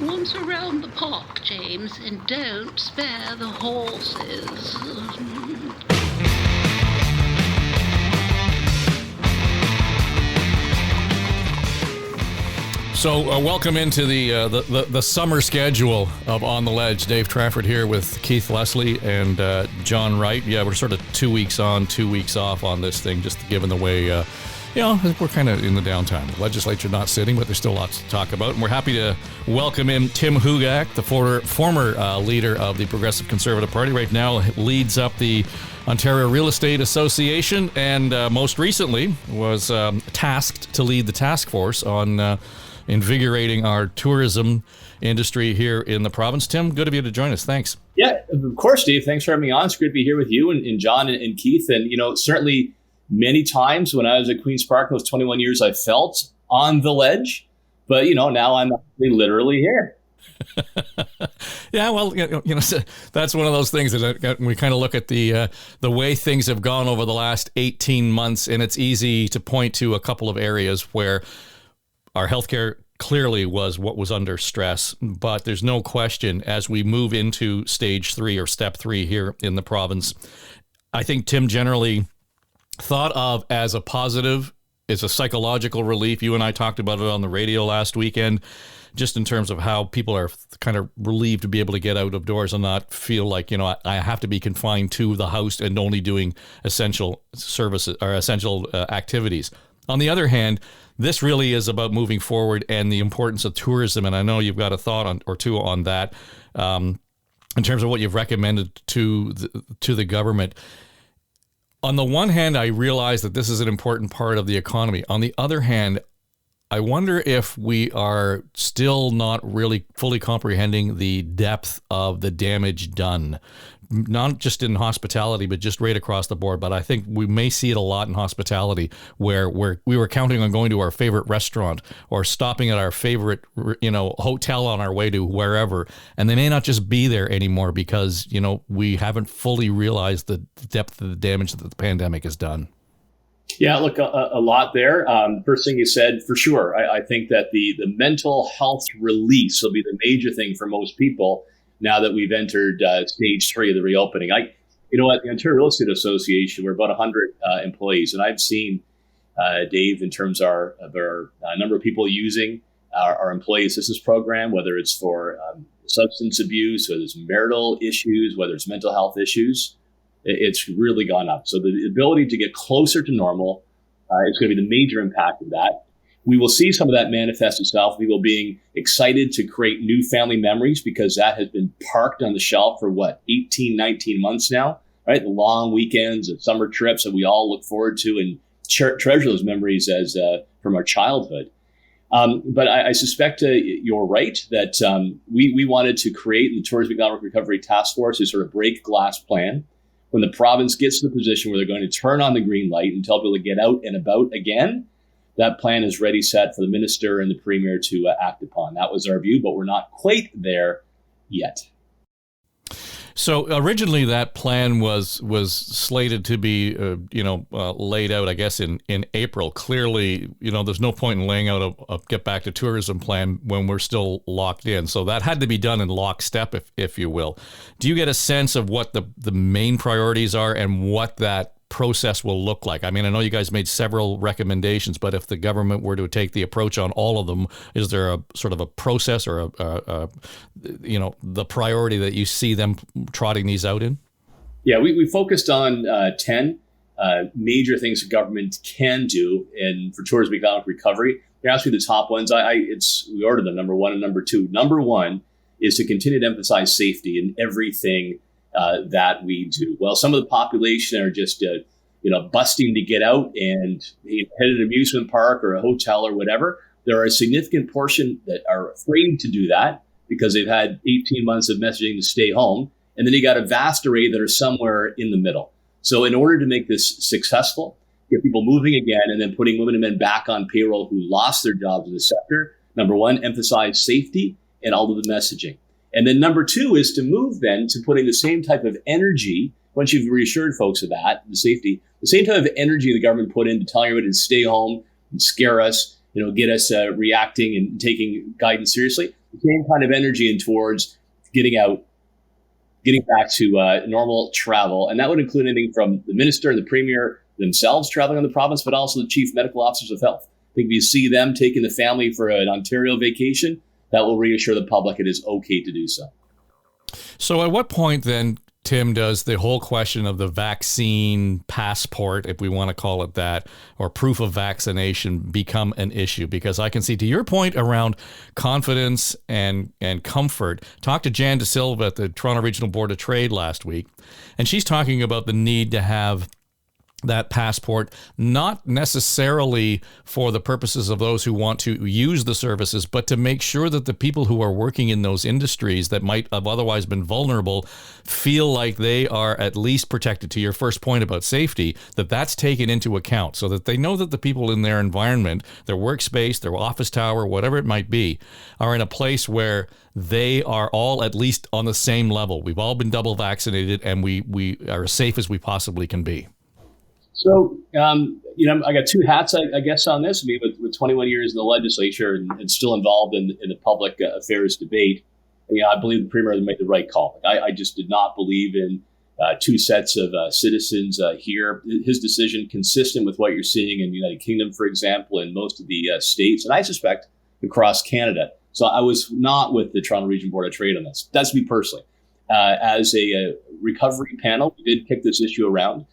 Once around the park, James, and don't spare the horses. So welcome into the summer schedule of On the Ledge. Dave Trafford here with Keith Leslie and John Wright. Yeah, we're sort of 2 weeks on, 2 weeks off on this thing, just given the way, we're kind of in the downtime. The legislature not sitting, but there's still lots to talk about. And we're happy to welcome in Tim Hudak, the former leader of the Progressive Conservative Party. Right now leads up the Ontario Real Estate Association, and most recently was tasked to lead the task force on invigorating our tourism industry here in the province. Tim, good of you to join us. Thanks. Yeah, of course, Dave. Thanks for having me on. It's good to be here with you and John and Keith. And, certainly many times when I was at Queen's Park, those 21 years, I felt on the ledge. But, now I'm actually literally here. Yeah, well, that's one of those things that we kind of look at the way things have gone over the last 18 months, and it's easy to point to a couple of areas where our healthcare clearly was what was under stress, but there's no question as we move into stage 3 or step 3 here in the province, I think Tim generally thought of as a positive, is a psychological relief. You and I talked about it on the radio last weekend, just in terms of how people are kind of relieved to be able to get out of doors and not feel like, I have to be confined to the house and only doing essential services or essential activities. On the other hand, this really is about moving forward and the importance of tourism. And I know you've got a thought or two on that in terms of what you've recommended to the government. On the one hand, I realize that this is an important part of the economy. On the other hand, I wonder if we are still not really fully comprehending the depth of the damage done, not just in hospitality, but just right across the board. But I think we may see it a lot in hospitality where we were counting on going to our favorite restaurant or stopping at our favorite, hotel on our way to wherever. And they may not just be there anymore because, we haven't fully realized the depth of the damage that the pandemic has done. Yeah, look, a lot there. First thing you said, for sure. I think that the mental health release will be the major thing for most people now that we've entered stage 3 of the reopening. At the Ontario Real Estate Association, we're about 100 employees, and I've seen, Dave, in terms of our number of people using our employee assistance program, whether it's for substance abuse, whether it's marital issues, whether it's mental health issues, it's really gone up. So the ability to get closer to normal is going to be the major impact of that. We will see some of that manifest itself. People being excited to create new family memories because that has been parked on the shelf for 18, 19 months now, right? The long weekends and summer trips that we all look forward to and treasure those memories as from our childhood. But I suspect you're right that we wanted to create in the Tourism Economic Recovery Task Force a sort of break glass plan. When the province gets to the position where they're going to turn on the green light and tell people to get out and about again, that plan is ready, set for the minister and the premier to act upon. That was our view, but we're not quite there yet. So originally that plan was slated to be, laid out, I guess, in April. Clearly, there's no point in laying out a get back to tourism plan when we're still locked in. So that had to be done in lockstep, if you will. Do you get a sense of what the main priorities are and what that process will look like? I mean, I know you guys made several recommendations, but if the government were to take the approach on all of them, is there a sort of a process or the priority that you see them trotting these out in? Yeah, we focused on 10 major things the government can do for tourism economic recovery. You asked me the top ones. We ordered them, number 1 and number 2. Number 1 is to continue to emphasize safety in everything that we do. Well, some of the population are just, busting to get out and head to an amusement park or a hotel or whatever. There are a significant portion that are afraid to do that because they've had 18 months of messaging to stay home. And then you got a vast array that are somewhere in the middle. So in order to make this successful, get people moving again and then putting women and men back on payroll who lost their jobs in the sector, number 1, emphasize safety and all of the messaging. And then number 2 is to move then to putting the same type of energy, once you've reassured folks of that, the safety, the same type of energy the government put into telling everybody to stay home and scare us, get us reacting and taking guidance seriously. the same kind of energy and towards getting out, getting back to normal travel. And that would include anything from the minister and the premier themselves traveling on the province, but also the chief medical officers of health. I think if you see them taking the family for an Ontario vacation, that will reassure the public it is okay to do so. So at what point then, Tim, does the whole question of the vaccine passport, if we want to call it that, or proof of vaccination become an issue? Because I can see, to your point around confidence and comfort, talked to Jan De Silva at the Toronto Regional Board of Trade last week, and she's talking about the need to have that passport, not necessarily for the purposes of those who want to use the services, but to make sure that the people who are working in those industries that might have otherwise been vulnerable feel like they are at least protected. To your first point about safety, that's taken into account so that they know that the people in their environment, their workspace, their office tower, whatever it might be, are in a place where they are all at least on the same level. We've all been double vaccinated and we are as safe as we possibly can be. So, I got two hats, I guess, on this. I mean, with 21 years in the legislature and still involved in the public affairs debate, I believe the Premier made the right call. I just did not believe in two sets of citizens here. His decision, consistent with what you're seeing in the United Kingdom, for example, in most of the states, and I suspect across Canada. So I was not with the Toronto Region Board of Trade on this. That's me personally. As a recovery panel, we did kick this issue around.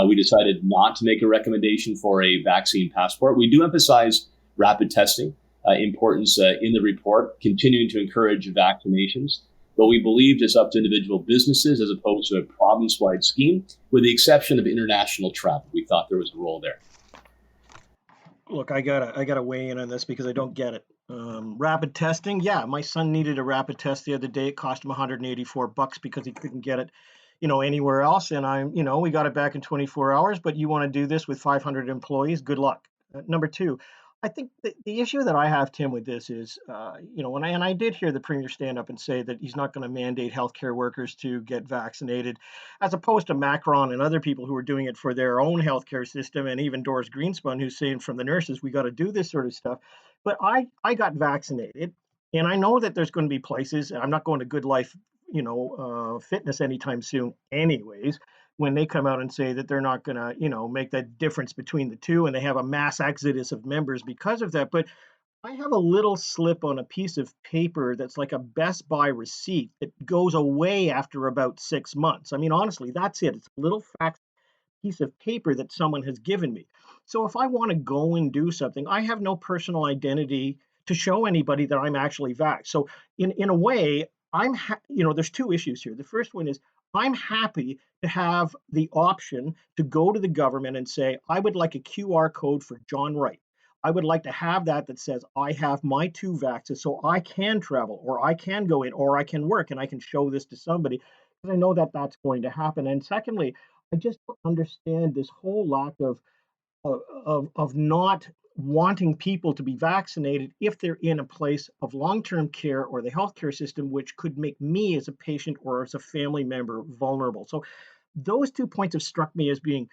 We decided not to make a recommendation for a vaccine passport. We do emphasize rapid testing importance in the report, continuing to encourage vaccinations. But we believed it's up to individual businesses as opposed to a province-wide scheme, with the exception of international travel. We thought there was a role there. Look, I gotta weigh in on this because I don't get it. Rapid testing, yeah, my son needed a rapid test the other day. It cost him $184 because he couldn't get it anywhere else. And we got it back in 24 hours, but you want to do this with 500 employees, good luck. Number two, I think the issue that I have, Tim, with this is, and I did hear the Premier stand up and say that he's not going to mandate healthcare workers to get vaccinated, as opposed to Macron and other people who are doing it for their own healthcare system, and even Doris Greenspun, who's saying from the nurses, we got to do this sort of stuff. But I got vaccinated, and I know that there's going to be places, I'm not going to Good Life fitness anytime soon anyways, when they come out and say that they're not going to, make that difference between the two, and they have a mass exodus of members because of that. But I have a little slip on a piece of paper that's like a Best Buy receipt that goes away after about 6 months. I mean, honestly, that's it. It's a little fax piece of paper that someone has given me. So if I want to go and do something, I have no personal identity to show anybody that I'm actually vaxxed. So in a way, there's two issues here. The first one is I'm happy to have the option to go to the government and say, I would like a QR code for John Wright. I would like to have that says I have my 2 vaxes so I can travel or I can go in or I can work and I can show this to somebody because I know that that's going to happen. And secondly, I just don't understand this whole lack of not wanting people to be vaccinated if they're in a place of long-term care or the healthcare system, which could make me as a patient or as a family member vulnerable. So those 2 points have struck me as being,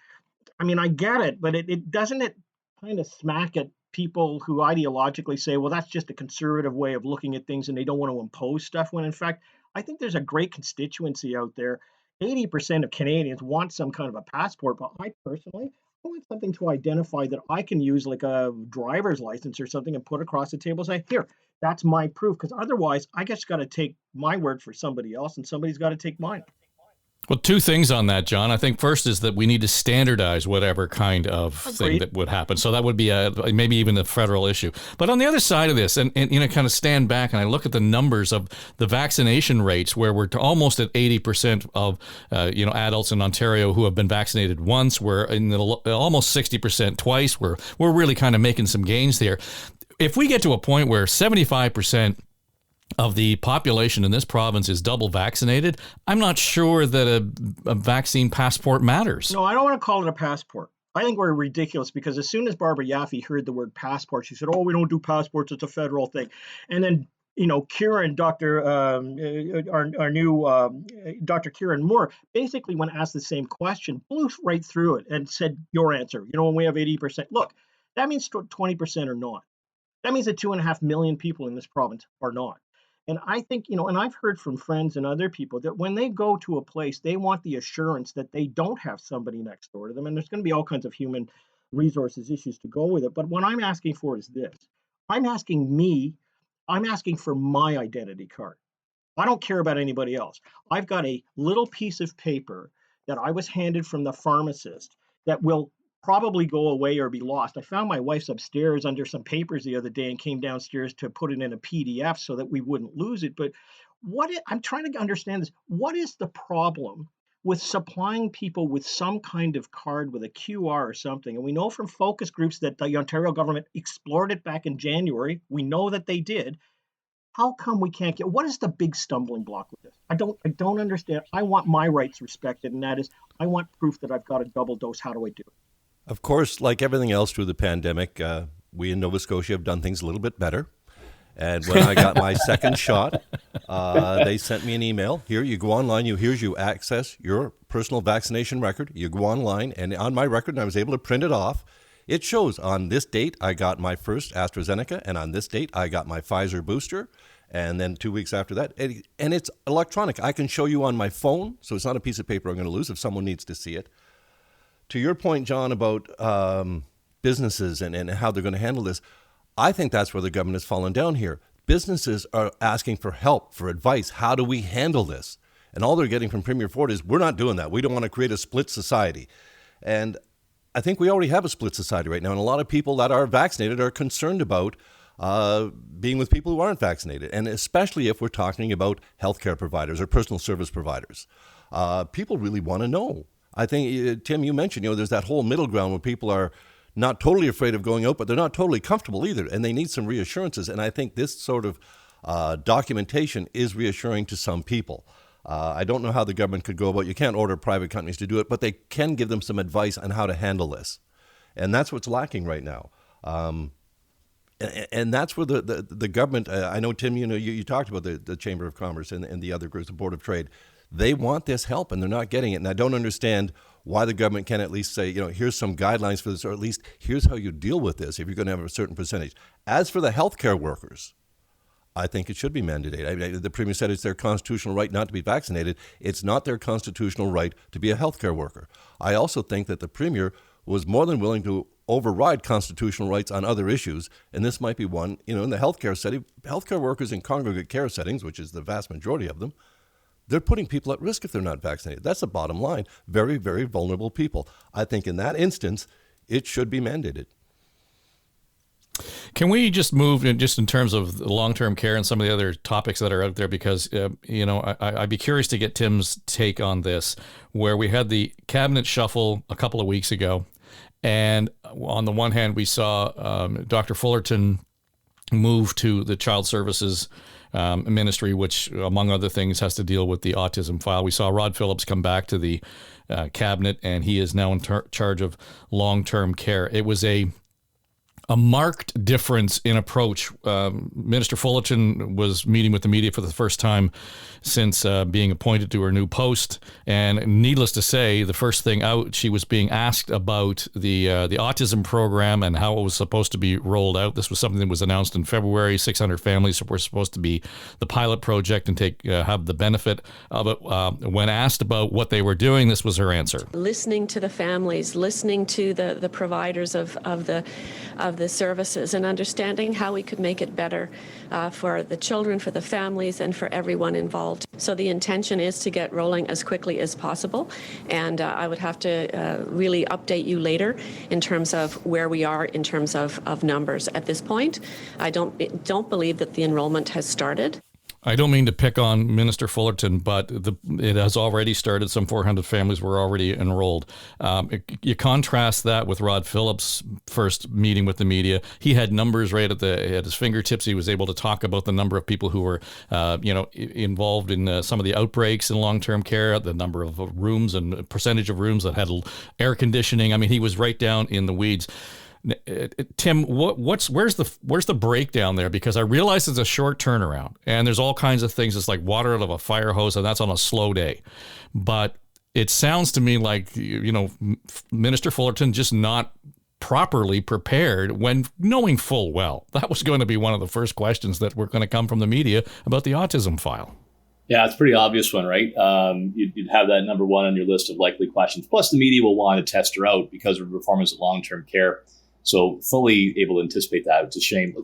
I get it, but it doesn't it kind of smack at people who ideologically say, well, that's just a conservative way of looking at things and they don't want to impose stuff, when in fact, I think there's a great constituency out there. 80% of Canadians want some kind of a passport, but I personally, I want something to identify that I can use, like a driver's license or something, and put across the table and say, here, that's my proof. Because otherwise, I just got to take my word for somebody else, and somebody's got to take mine. Well, 2 things on that, John. I think first is that we need to standardize whatever kind of thing that would happen. So that would be maybe even a federal issue. But on the other side of this, and kind of stand back and I look at the numbers of the vaccination rates, where we're almost at 80% of adults in Ontario who have been vaccinated once. We're in almost 60% twice. We're really kind of making some gains there. If we get to a point where 75% of the population in this province is double vaccinated, I'm not sure that a vaccine passport matters. No, I don't want to call it a passport. I think we're ridiculous because as soon as Barbara Yaffe heard the word passport, she said, oh, we don't do passports. It's a federal thing. And then, Kieran, our new Dr. Kieran Moore, basically when asked the same question, blew right through it and said, your answer, when we have 80%, look, that means 20% are not. That means that 2.5 million people in this province are not. And I think, and I've heard from friends and other people that when they go to a place, they want the assurance that they don't have somebody next door to them. And there's going to be all kinds of human resources issues to go with it. But what I'm asking for is this. I'm asking me, I'm asking for my identity card. I don't care about anybody else. I've got a little piece of paper that I was handed from the pharmacist that will probably go away or be lost. I found my wife's upstairs under some papers the other day and came downstairs to put it in a PDF so that we wouldn't lose it. But I'm trying to understand this. What is the problem with supplying people with some kind of card with a QR or something? And we know from focus groups that the Ontario government explored it back in January. We know that they did. How come we can't get, what is the big stumbling block with this? I don't understand. I want my rights respected, and that is, I want proof that I've got a double dose. How do I do it? Of course, like everything else through the pandemic, we in Nova Scotia have done things a little bit better. And when I got my second shot, they sent me an email. Here, you go online. Here's you access your personal vaccination record. You go online, and on my record, and I was able to print it off. It shows on this date I got my first AstraZeneca, and on this date I got my Pfizer booster, and then 2 weeks after that. And it's electronic. I can show you on my phone, so it's not a piece of paper I'm going to lose if someone needs to see it. To your point, John, about businesses and how they're going to handle this, I think that's where the government has fallen down here. Businesses are asking for help, for advice. How do we handle this? And all they're getting from Premier Ford is, we're not doing that. We don't want to create a split society. And I think we already have a split society right now, and a lot of people that are vaccinated are concerned about being with people who aren't vaccinated, and especially if we're talking about healthcare providers or personal service providers. People really want to know. I think, Tim, you mentioned, there's that whole middle ground where people are not totally afraid of going out, but they're not totally comfortable either, and they need some reassurances, and I think this sort of documentation is reassuring to some people. I don't know how the government could go about, you can't order private companies to do it, but they can give them some advice on how to handle this. And that's what's lacking right now. And that's where the government, I know, Tim, you talked about the Chamber of Commerce and the other groups, the Board of Trade. They want this help and they're not getting it. And I don't understand why the government can't at least say, here's some guidelines for this, or at least here's how you deal with this if you're going to have a certain percentage. As for the healthcare workers, I think it should be mandated. I mean, the Premier said it's their constitutional right not to be vaccinated. It's not their constitutional right to be a healthcare worker. I also think that the Premier was more than willing to override constitutional rights on other issues, and this might be one. In the healthcare setting, healthcare workers in congregate care settings, which is the vast majority of them, they're putting people at risk if they're not vaccinated. That's the bottom line. Very, very vulnerable people. I think in that instance, it should be mandated. Can we just move in terms of long-term care and some of the other topics that are out there? Because, I'd be curious to get Tim's take on this, where we had the cabinet shuffle a couple of weeks ago. And on the one hand, we saw Dr. Fullerton move to the Child Services Ministry, which, among other things, has to deal with the autism file. We saw Rod Phillips come back to the cabinet, and he is now in charge of long-term care. It was a marked difference in approach. Minister Fullerton was meeting with the media for the first time since being appointed to her new post. And needless to say, the first thing out, she was being asked about the autism program and how it was supposed to be rolled out. This was something that was announced in February. 600 families were supposed to be the pilot project and have the benefit of it. When asked about what they were doing, this was her answer. Listening to the families, listening to the providers of the services, and understanding how we could make it better for the children, for the families, and for everyone involved. So the intention is to get rolling as quickly as possible, and I would have to really update you later in terms of where we are in terms of numbers. At this point, I don't believe that the enrollment has started. I don't mean to pick on Minister Fullerton, but it has already started. Some 400 families were already enrolled. You contrast that with Rod Phillips' first meeting with the media. He had numbers right at his fingertips. He was able to talk about the number of people who were, involved in some of the outbreaks in long-term care, the number of rooms and percentage of rooms that had air conditioning. I mean, he was right down in the weeds. Tim, where's the breakdown there? Because I realize it's a short turnaround, and there's all kinds of things. It's like water out of a fire hose, and that's on a slow day. But it sounds to me like Minister Fullerton just not properly prepared when knowing full well that was going to be one of the first questions that were going to come from the media about the autism file? Yeah, it's a pretty obvious one, right? You'd have that number one on your list of likely questions. Plus, the media will want to test her out because of her performance at long-term care. So fully able to anticipate that. It's a shame.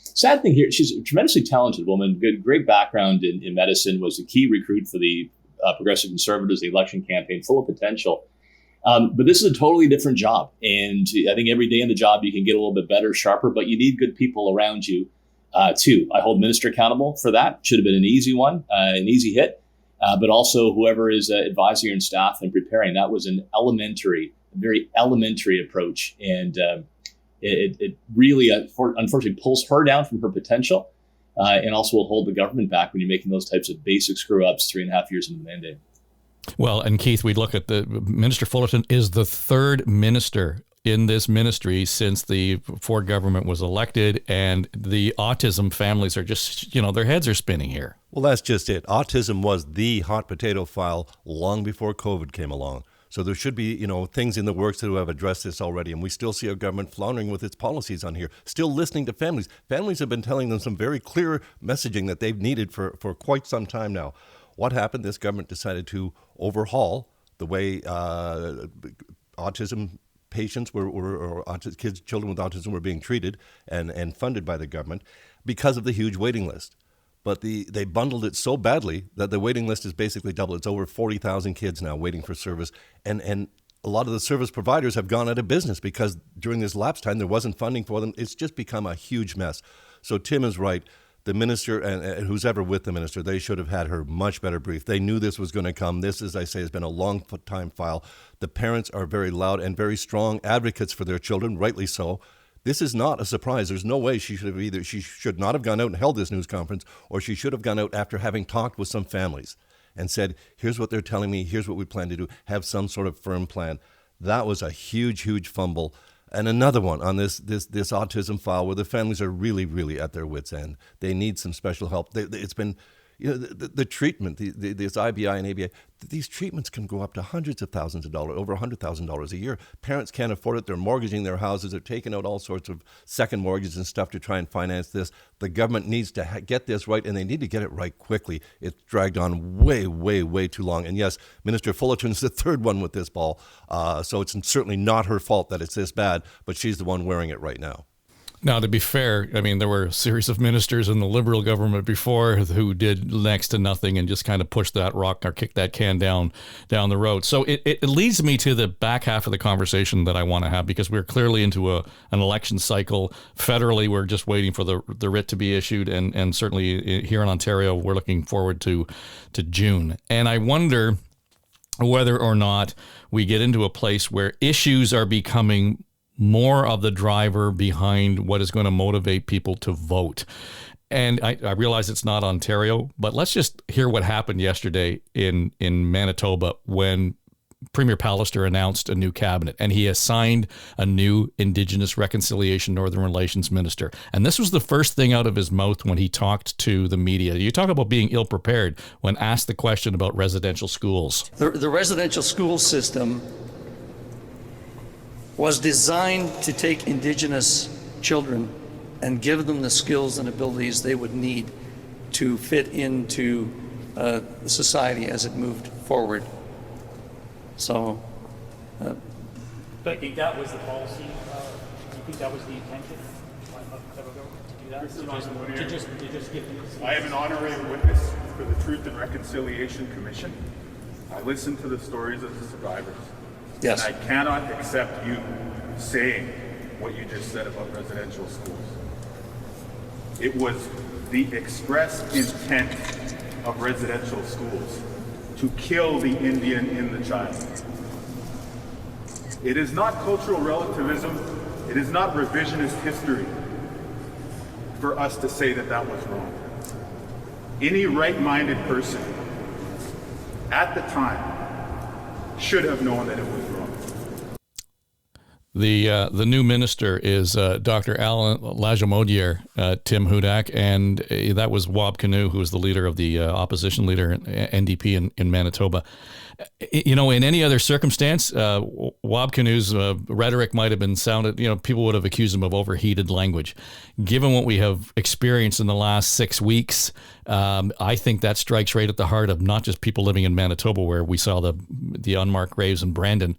Sad thing here, she's a tremendously talented woman, great background in medicine, was a key recruit for the Progressive Conservatives, the election campaign, full of potential. But this is a totally different job. And I think every day in the job, you can get a little bit better, sharper, but you need good people around you too. I hold minister accountable for that. Should have been an easy one, an easy hit. But also whoever is advising your staff and preparing, that was a very elementary approach. And it really, unfortunately, pulls her down from her potential and also will hold the government back when you're making those types of basic screw-ups 3.5 years into the mandate. Well, and Keith, we look at Minister Fullerton is the third minister in this ministry since the Ford government was elected, and the autism families are just, their heads are spinning here. Well, that's just it. Autism was the hot potato file long before COVID came along. So there should be, things in the works that have addressed this already, and we still see our government floundering with its policies on here, still listening to families. Families have been telling them some very clear messaging that they've needed for quite some time now. What happened? This government decided to overhaul the way autism patients or children with autism were being treated and funded by the government because of the huge waiting list. But they bundled it so badly that the waiting list is basically doubled. It's over 40,000 kids now waiting for service. And a lot of the service providers have gone out of business because during this lapse time, there wasn't funding for them. It's just become a huge mess. So Tim is right. The minister and who's ever with the minister, they should have had her much better brief. They knew this was going to come. This, as I say, has been a long time file. The parents are very loud and very strong advocates for their children, rightly so. This is not a surprise. There's no way she should not have gone out and held this news conference, or she should have gone out after having talked with some families and said, here's what they're telling me, here's what we plan to do, have some sort of firm plan. That was a huge, huge fumble. And another one on this autism file where the families are really, really at their wits' end. They need some special help. It's been, the treatment, this IBI and ABI, these treatments can go up to hundreds of thousands of dollars, over $100,000 a year. Parents can't afford it. They're mortgaging their houses. They're taking out all sorts of second mortgages and stuff to try and finance this. The government needs to get this right, and they need to get it right quickly. It's dragged on way, way, way too long. And yes, Minister Fullerton is the third one with this ball, so it's certainly not her fault that it's this bad, but she's the one wearing it right now. Now, to be fair, I mean, there were a series of ministers in the Liberal government before who did next to nothing and just kind of pushed that rock or kicked that can down the road. So it leads me to the back half of the conversation that I want to have, because we're clearly into an election cycle. Federally, we're just waiting for the writ to be issued. And certainly here in Ontario, we're looking forward to June. And I wonder whether or not we get into a place where issues are becoming more of the driver behind what is going to motivate people to vote. And I realize it's not Ontario, but let's just hear what happened yesterday in Manitoba when Premier Pallister announced a new cabinet, and he assigned a new Indigenous Reconciliation Northern Relations Minister. And this was the first thing out of his mouth when he talked to the media. You talk about being ill-prepared when asked the question about residential schools. The residential school system was designed to take Indigenous children and give them the skills and abilities they would need to fit into society as it moved forward. So, do you think that was the policy? Do you think that was the intention of the federal government to do that? To just give them I am an honorary witness for the Truth and Reconciliation Commission. I listened to the stories of the survivors. yes. And I cannot accept you saying what you just said about residential schools. It was the express intent of residential schools to kill the Indian in the child. It is not cultural relativism. It is not revisionist history for us to say that that was wrong. Any right-minded person at the time should have known that it was wrong. The new minister is Dr. Alan Lajamodiere, Tim Hudak, and that was Wab Kinew, who was the leader of the opposition leader, NDP in Manitoba. In any other circumstance, Wab Kinew's rhetoric might have been sounded, people would have accused him of overheated language. Given what we have experienced in the last 6 weeks, I think that strikes right at the heart of not just people living in Manitoba, where we saw the unmarked graves in Brandon,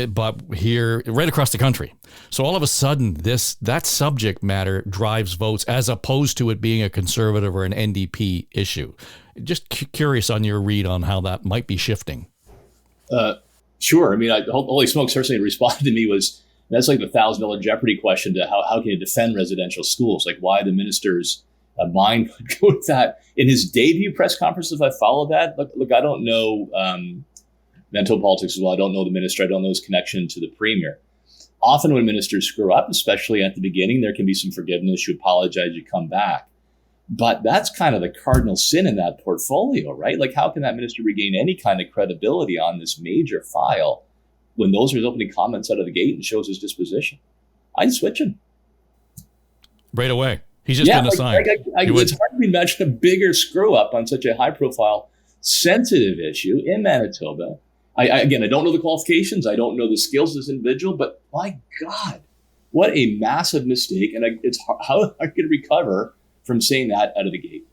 but here, right across the country. So all of a sudden, that subject matter drives votes as opposed to it being a Conservative or an NDP issue. Just curious on your read on how that might be shifting. Sure. I mean, Holy Smokes personally responded to me that's like the $1,000 Jeopardy question to how can you defend residential schools? Like why the minister's mind would go with that. In his debut press conference, if I follow that, look, I don't know Manitoba politics as well. I don't know the minister. I don't know his connection to the premier. Often when ministers screw up, especially at the beginning, there can be some forgiveness. You apologize, you come back. But that's kind of the cardinal sin in that portfolio, right? Like, how can that minister regain any kind of credibility on this major file when those are his opening comments out of the gate and shows his disposition? I'd switch him. Right away. He's just been assigned. It's hard to imagine a bigger screw up on such a high profile, sensitive issue in Manitoba. I don't know the qualifications. I don't know the skills of this individual, but my God, what a massive mistake. And it's how I could recover from saying that out of the gate.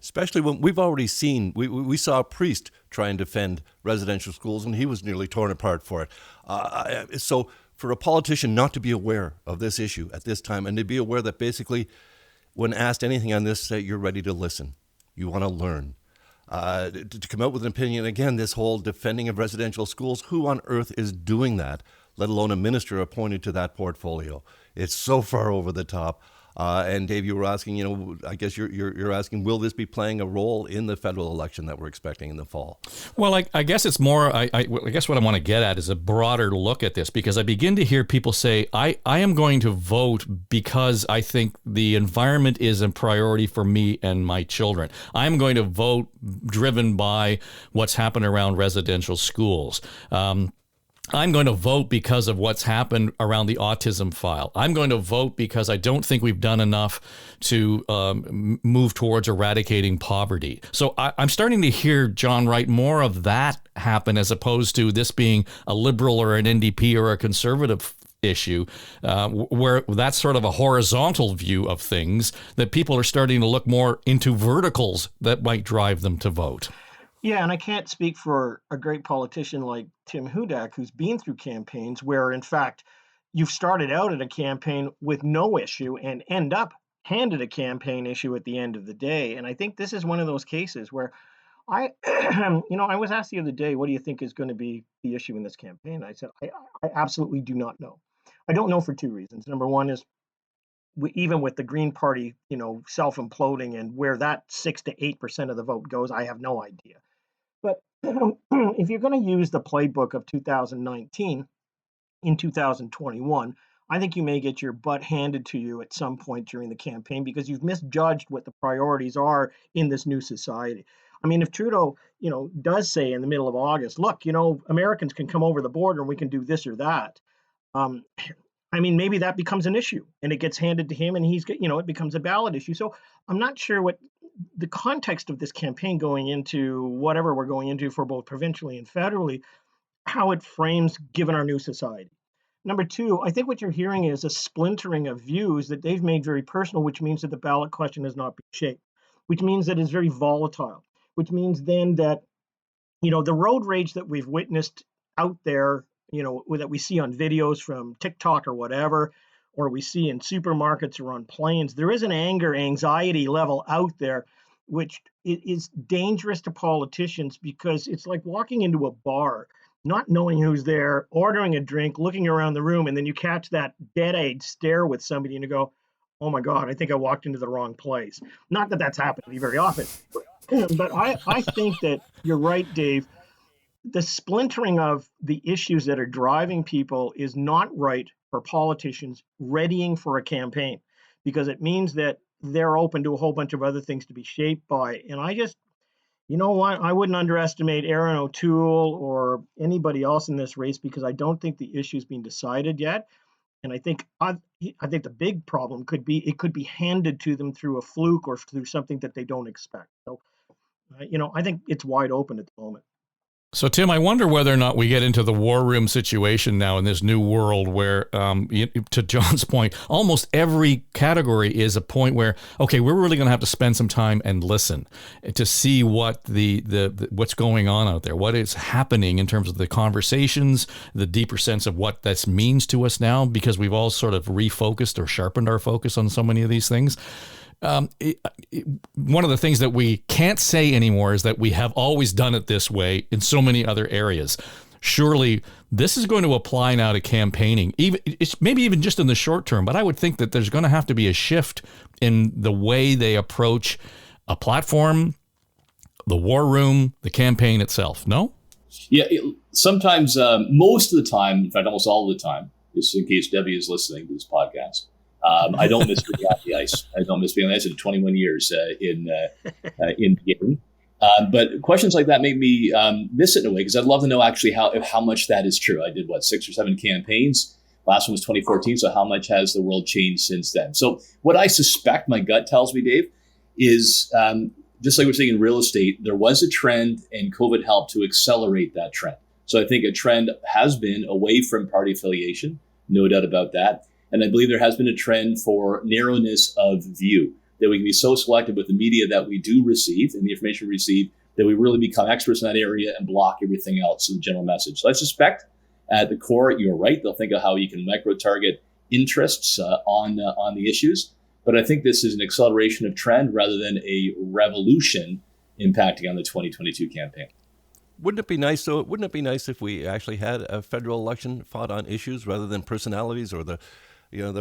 Especially when we've already seen, we saw a priest try and defend residential schools, and he was nearly torn apart for it. So for a politician not to be aware of this issue at this time, and to be aware that basically when asked anything on this, you're ready to listen, you want to learn. To come out with an opinion, again, this whole defending of residential schools, who on earth is doing that, let alone a minister appointed to that portfolio? It's so far over the top. And Dave, you were asking, I guess you're asking, will this be playing a role in the federal election that we're expecting in the fall? Well, I guess it's more, I guess what I want to get at is a broader look at this, because I begin to hear people say, I am going to vote because I think the environment is a priority for me and my children. I'm going to vote driven by what's happened around residential schools. I'm going to vote because of what's happened around the autism file. I'm going to vote because I don't think we've done enough to move towards eradicating poverty. So I'm starting to hear, John, Wright, more of that happen as opposed to this being a Liberal or an NDP or a Conservative issue, where that's sort of a horizontal view of things, that people are starting to look more into verticals that might drive them to vote. Yeah, and I can't speak for a great politician like Tim Hudak, who's been through campaigns where, in fact, you've started out at a campaign with no issue and end up handed a campaign issue at the end of the day. And I think this is one of those cases where I was asked the other day, what do you think is going to be the issue in this campaign? I said, I absolutely do not know. I don't know for two reasons. Number one is, even with the Green Party, self-imploding and where that 6 to 8% of the vote goes, I have no idea. But if you're going to use the playbook of 2019 in 2021, I think you may get your butt handed to you at some point during the campaign because you've misjudged what the priorities are in this new society. I mean, if Trudeau, does say in the middle of August, look, Americans can come over the border and we can do this or that. Maybe that becomes an issue and it gets handed to him and it becomes a ballot issue. So I'm not sure what the context of this campaign going into whatever we're going into for both provincially and federally, how it frames given our new society. Number two, I think what you're hearing is a splintering of views that they've made very personal, which means that the ballot question has not been shaped, which means that it's very volatile, which means then that, the road rage that we've witnessed out there, that we see on videos from TikTok or whatever, or we see in supermarkets or on planes, there is an anxiety level out there, which is dangerous to politicians because it's like walking into a bar, not knowing who's there, ordering a drink, looking around the room, and then you catch that dead-eyed stare with somebody and you go, oh my God, I think I walked into the wrong place. Not that that's happened to me very often, but I think that you're right, Dave. The splintering of the issues that are driving people is not right for politicians readying for a campaign, because it means that they're open to a whole bunch of other things to be shaped by. And You know what? I wouldn't underestimate Aaron O'Toole or anybody else in this race because I don't think the issue's been decided yet. And I think the big problem could be it could be handed to them through a fluke or through something that they don't expect. So, I think it's wide open at the moment. So, Tim, I wonder whether or not we get into the war room situation now in this new world where, to John's point, almost every category is a point where, okay, we're really going to have to spend some time and listen to see what the what's going on out there, what is happening in terms of the conversations, the deeper sense of what this means to us now, because we've all sort of refocused or sharpened our focus on so many of these things. One of the things that we can't say anymore is that we have always done it this way in so many other areas. Surely this is going to apply now to campaigning, maybe even just in the short term, but I would think that there's going to have to be a shift in the way they approach a platform, the war room, the campaign itself. No? Yeah, sometimes, most of the time, in fact, almost all the time, just in case Debbie is listening to this podcast, I don't miss being on the ice. I don't miss being on the ice in 21 years in the game. But questions like that make me miss it in a way, because I'd love to know actually how much that is true. I did, 6 or 7 campaigns. Last one was 2014. So how much has the world changed since then? So what I suspect, my gut tells me, Dave, is just like we're saying in real estate, there was a trend and COVID helped to accelerate that trend. So I think a trend has been away from party affiliation, no doubt about that. And I believe there has been a trend for narrowness of view, that we can be so selective with the media that we do receive and the information we receive that we really become experts in that area and block everything else in the general message. So I suspect at the core, you're right. They'll think of how you can micro-target interests on the issues. But I think this is an acceleration of trend rather than a revolution impacting on the 2022 campaign. Wouldn't it be nice, though? Wouldn't it be nice if we actually had a federal election fought on issues rather than personalities or the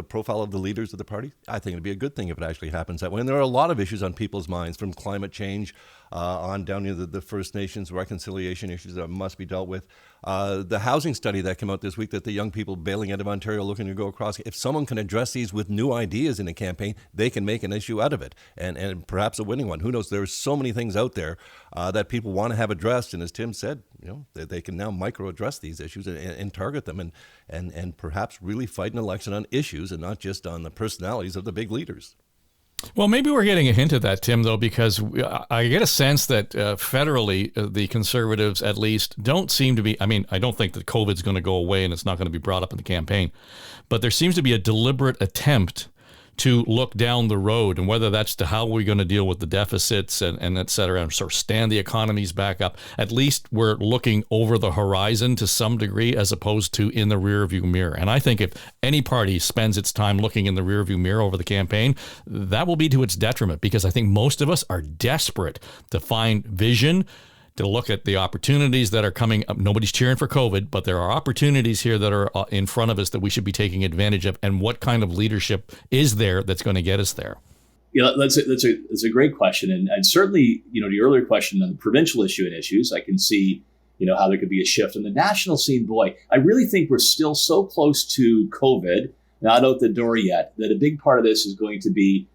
profile of the leaders of the party? I think it'd be a good thing if it actually happens that way. And there are a lot of issues on people's minds, from climate change on down to the First Nations reconciliation issues that must be dealt with. The housing study that came out this week, that the young people bailing out of Ontario looking to go across, if someone can address these with new ideas in a campaign, they can make an issue out of it, and perhaps a winning one. Who knows? There's so many things out there that people want to have addressed, and as Tim said, they can now micro-address these issues and target them and perhaps really fight an election on issues and not just on the personalities of the big leaders. Well, maybe we're getting a hint of that, Tim, though, because I get a sense that federally, the Conservatives at least don't seem to be, I don't think that COVID's going to go away and it's not going to be brought up in the campaign, but there seems to be a deliberate attempt to look down the road, and whether that's to how we're going to deal with the deficits and et cetera, and sort of stand the economies back up. At least we're looking over the horizon to some degree, as opposed to in the rearview mirror. And I think if any party spends its time looking in the rearview mirror over the campaign, that will be to its detriment, because I think most of us are desperate to find vision, to look at the opportunities that are coming up. Nobody's cheering for COVID, but there are opportunities here that are in front of us that we should be taking advantage of. And what kind of leadership is there that's going to get us there? Yeah, that's a great question. And certainly, to your earlier question on the provincial issue and issues, I can see, how there could be a shift. On the national scene, boy, I really think we're still so close to COVID, not out the door yet, that a big part of this is going to be,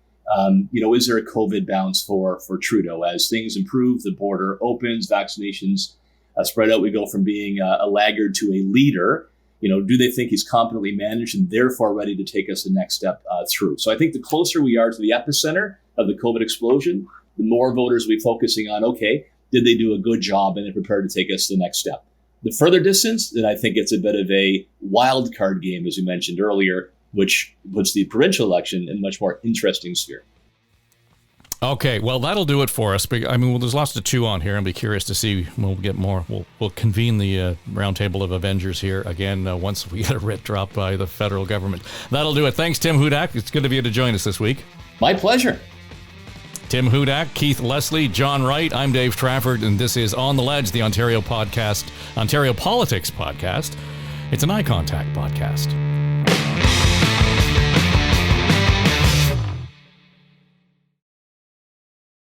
is there a COVID bounce for Trudeau? As things improve, the border opens, vaccinations spread out, we go from being a laggard to a leader. Do they think he's competently managed and therefore ready to take us the next step through? So I think the closer we are to the epicenter of the COVID explosion, the more voters will be focusing on, okay, did they do a good job and they're prepared to take us to the next step? The further distance, then I think it's a bit of a wild card game, as we mentioned earlier, which puts the provincial election in a much more interesting sphere. Okay, well, that'll do it for us. There's lots to chew on here. I'll be curious to see. We'll get more. We'll convene the roundtable of Avengers here again once we get a writ dropped by the federal government. That'll do it. Thanks, Tim Hudak. It's good of you to join us this week. My pleasure. Tim Hudak, Keith Leslie, John Wright. I'm Dave Trafford, and this is On the Ledge, the Ontario Politics podcast. It's an eye contact podcast.